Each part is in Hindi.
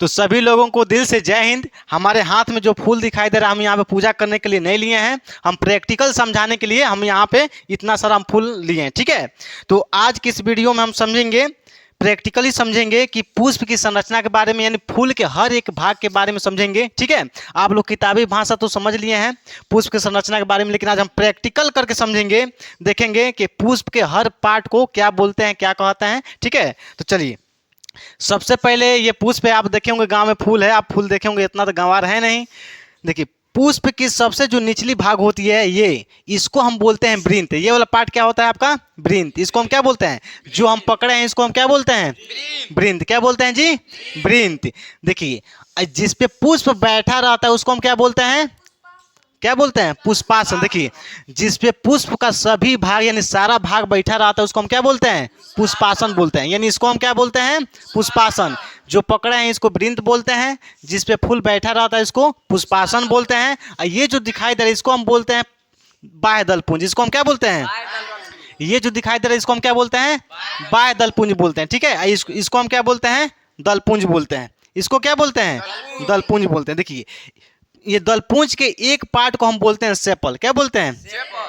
तो सभी लोगों को दिल से जय हिंद। हमारे हाथ में जो फूल दिखाई दे रहा है हम यहाँ पे पूजा करने के लिए नहीं लिए हैं, हम प्रैक्टिकल समझाने के लिए हम यहाँ पे इतना सारा हम फूल लिए हैं। ठीक है, तो आज की इस वीडियो में हम समझेंगे, प्रैक्टिकली समझेंगे कि पुष्प की संरचना के बारे में, यानी फूल के हर एक भाग के बारे में समझेंगे। ठीक है, आप लोग किताबी भाषा तो समझ लिए हैं पुष्प की संरचना के बारे में, लेकिन आज हम प्रैक्टिकल करके समझेंगे, देखेंगे कि पुष्प के हर पार्ट को क्या बोलते हैं, क्या कहते हैं। ठीक है, तो चलिए सबसे पहले ये पुष्प है। आप देखे होंगे गांव में फूल है, आप फूल देखे होंगे, इतना तो गंवार है नहीं। देखिए पुष्प की सबसे जो निचली भाग होती है ये, इसको हम बोलते हैं वृंत। ये वाला पार्ट क्या होता है आपका? वृंत। इसको हम क्या बोलते हैं? जो हम पकड़े हैं इसको हम क्या बोलते हैं? वृंत। क्या बोलते हैं जी? वृंत। देखिए जिस पे पुष्प बैठा रहता है उसको हम क्या बोलते हैं? क्या बोलते हैं? पुष्पासन। देखिए जिस पे पुष्प का सभी भाग यानी सारा भाग बैठा रहता है उसको हम क्या बोलते हैं? पुष्पासन बोलते हैं। यानी इसको हम क्या बोलते हैं? पुष्पासन। जो पकड़े हैं इसको वृंत बोलते हैं, जिस पे फूल बैठा रहता है इसको पुष्पासन बोलते हैं। और ये जो दिखाई दे रहा है इसको हम बोलते हैं बाह्य दलपुंज। इसको हम क्या बोलते हैं? ये जो दिखाई दे रहा है इसको हम क्या बोलते हैं? बाह्य दलपुंज बोलते हैं। ठीक है, इसको हम क्या बोलते हैं? दलपुंज बोलते हैं। इसको क्या बोलते हैं? दलपुंज बोलते हैं। देखिए ये दलपुंज के एक पार्ट को हम बोलते हैं सेपल। क्या बोलते हैं?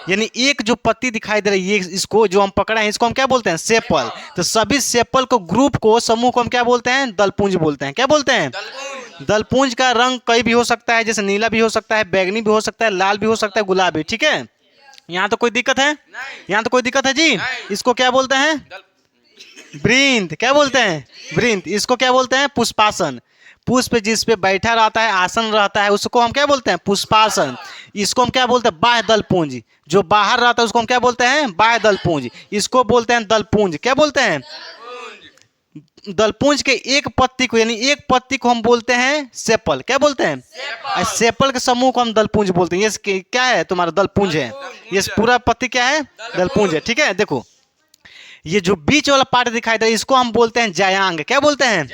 यानी एक जो पत्ती दिखाई दे रही है ये, इसको जो हम पकड़े हैं इसको हम क्या बोलते हैं? सेपल। तो सभी सेपल को, ग्रुप को, समूह को हम क्या बोलते हैं? दलपुंज बोलते हैं। क्या बोलते हैं? दलपुंज का रंग कई भी हो सकता है, जैसे नीला भी हो सकता है, बैगनी भी हो सकता है, लाल भी हो सकता है, गुलाबी। ठीक है, यहाँ तो कोई दिक्कत है? यहाँ तो कोई दिक्कत है जी? इसको क्या बोलते हैं? वृंत। क्या बोलते हैं? वृंत। इसको क्या बोलते हैं? पुष्पासन। पुष्प जिस पे बैठा रहता है, आसन रहता है, उसको हम क्या बोलते हैं? पुष्पासन। इसको हम क्या बोलते हैं? बाह्य दलपुंज। जो बाहर रहता है उसको हम क्या बोलते हैं? बाह्य दलपुंज। इसको बोलते हैं दलपुंज। क्या बोलते हैं? दलपुंज के एक पत्ती को, यानी एक पत्ती को हम बोलते हैं सेपल। क्या बोलते हैं? सेपल के समूह को हम दलपुंज बोलते हैं। ये क्या है? तुम्हारा दलपुंज है। ये पूरा पत्ती क्या है? दलपुंज है। ठीक है, देखो ये जो बीच वाला पार्ट दिखाई दे रहा है इसको हम बोलते हैं जायांग। क्या बोलते हैं?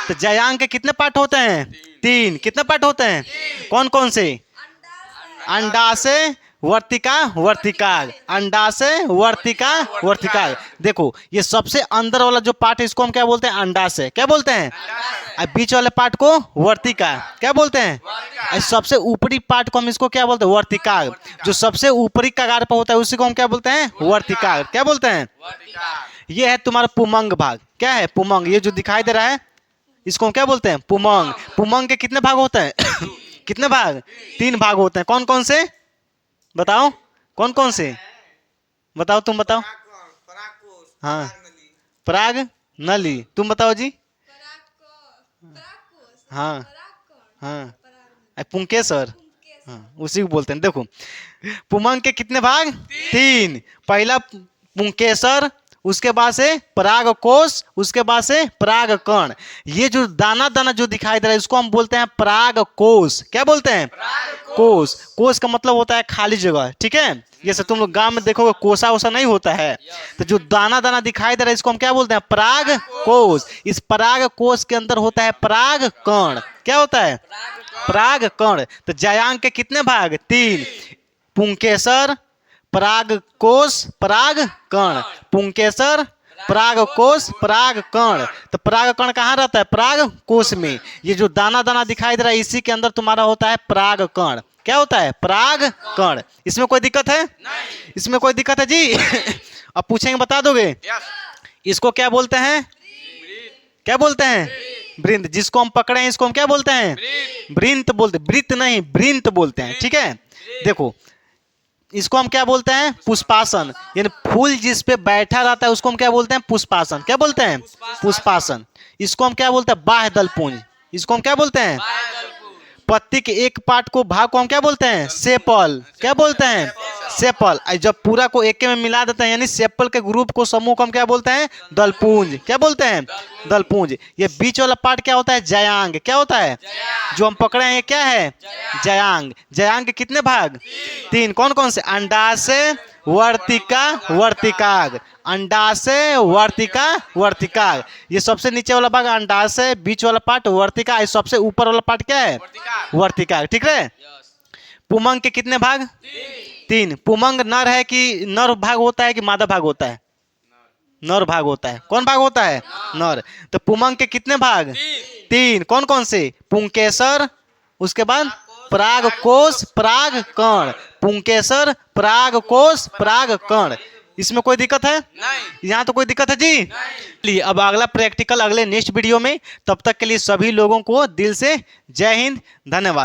तो जायांग के कितने पार्ट होते हैं? 3। कितने पार्ट होते हैं? कौन कौन से? अंडाशय, वर्तिका, वर्तिकाग्र। अंडाशय, वर्तिका, वर्तिकाग्र। देखो ये सबसे अंदर वाला जो पार्ट है इसको हम क्या बोलते हैं? अंडाशय। क्या बोलते हैं? और बीच वाले पार्ट को वर्तिका। क्या बोलते हैं? और सबसे ऊपरी पार्ट को हम इसको क्या बोलते हैं? वर्तिकाग्र। जो सबसे ऊपरी कगार पर होता है उसी को हम क्या बोलते हैं? वर्तिकाग्र। क्या बोलते हैं? ये है तुम्हारा पुमंग भाग। क्या है? पुमंग। ये जो दिखाई दे रहा है इसको हम क्या बोलते हैं? पुमंग। पुमंग के कितने भाग होते हैं? कितने भाग? 3 भाग होते हैं। कौन कौन से? बताओ कौन कौन से? बताओ, तुम बताओ। हाँ, पराग नली। तुम बताओ जी। हाँ हाँ, पुंकेसर। हाँ, उसी को बोलते हैं। देखो पुमंग के कितने भाग? 3। पहला पुंकेसर, उसके बाद से पराग कोश, उसके बाद से पराग कण। ये जो दाना दाना जो दिखाई दे रहा है इसको हम बोलते हैं पराग कोश। क्या बोलते हैं? कोश। कोश का मतलब होता है खाली जगह। ठीक है, जैसे तुम लोग गांव में देखोगे कोसा वोसा नहीं होता है, तो जो दाना दाना दिखाई दे रहा है इसको हम क्या बोलते हैं? पराग कोश। इस पराग कोश के अंदर होता है पराग कण। क्या होता है? पराग कण। तो जायांग के कितने भाग? 3। पुंकेसर, पराग कोश, पराग कण। पुंकेसर, पराग कोश, पराग कण। तो पराग कण कहाँ रहता है? पराग कोश में। ये जो दाना दाना दिखाई दे रहा है इसी के अंदर तुम्हारा होता है पराग कण। क्या होता है? पराग कण। इसमें कोई दिक्कत है? इसमें कोई दिक्कत है जी? अब पूछेंगे बता दोगे? इसको क्या बोलते हैं? क्या बोलते हैं? वृंत। जिसको हम पकड़े हैं इसको हम क्या बोलते हैं? वृंत बोलते। वृत्त नहीं, वृंत बोलते हैं। ठीक है, देखो इसको हम क्या बोलते हैं? पुष्पासन। यानी फूल जिस पे बैठा रहता है उसको हम क्या बोलते हैं? पुष्पासन। क्या बोलते हैं? पुष्पासन। इसको हम क्या बोलते हैं? बाह्य दलपुंज। इसको हम क्या बोलते हैं? पत्ती के एक पार्ट को, भाग को हम क्या बोलते हैं? सेपल। क्या बोलते हैं? सेपल। जब पूरा को एक में मिला देते हैं यानी सेपल के ग्रुप को, समूह को हम क्या बोलते हैं? दलपुंज। क्या बोलते हैं? दलपुंज। ये बीच वाला पार्ट क्या होता है? जायांग। क्या होता है? जो हम पकड़े हैं ये क्या है? जायांग। जायांग के कितने भाग? 3। कौन कौन से? अंडाशय, वर्तिका, वर्तिकाग्र। अंडाशय, वर्तिका, वर्तिकाग्र। ये सबसे नीचे वाला भाग अंडाशय, बीच वाला पार्ट वर्तिका, सबसे ऊपर वाला पार्ट क्या है? वर्तिकाग्र। ठीक है, पुमंग के कितने भाग? 3। पुमंग नर है कि नर भाग होता है कि मादा भाग होता है? नर भाग होता है। कौन भाग होता है? नर। तो पुमंग के कितने भाग? 3। कौन कौन से? पुंकेसर, उसके बाद परागकोश, परागकण। पुंकेसर, परागकोश, परागकण। इसमें कोई दिक्कत है? नहीं। यहाँ तो कोई दिक्कत है जी? चलिए अब अगला प्रैक्टिकल अगले नेक्स्ट वीडियो में। तब तक के लिए सभी लोगों को दिल से जय हिंद, धन्यवाद।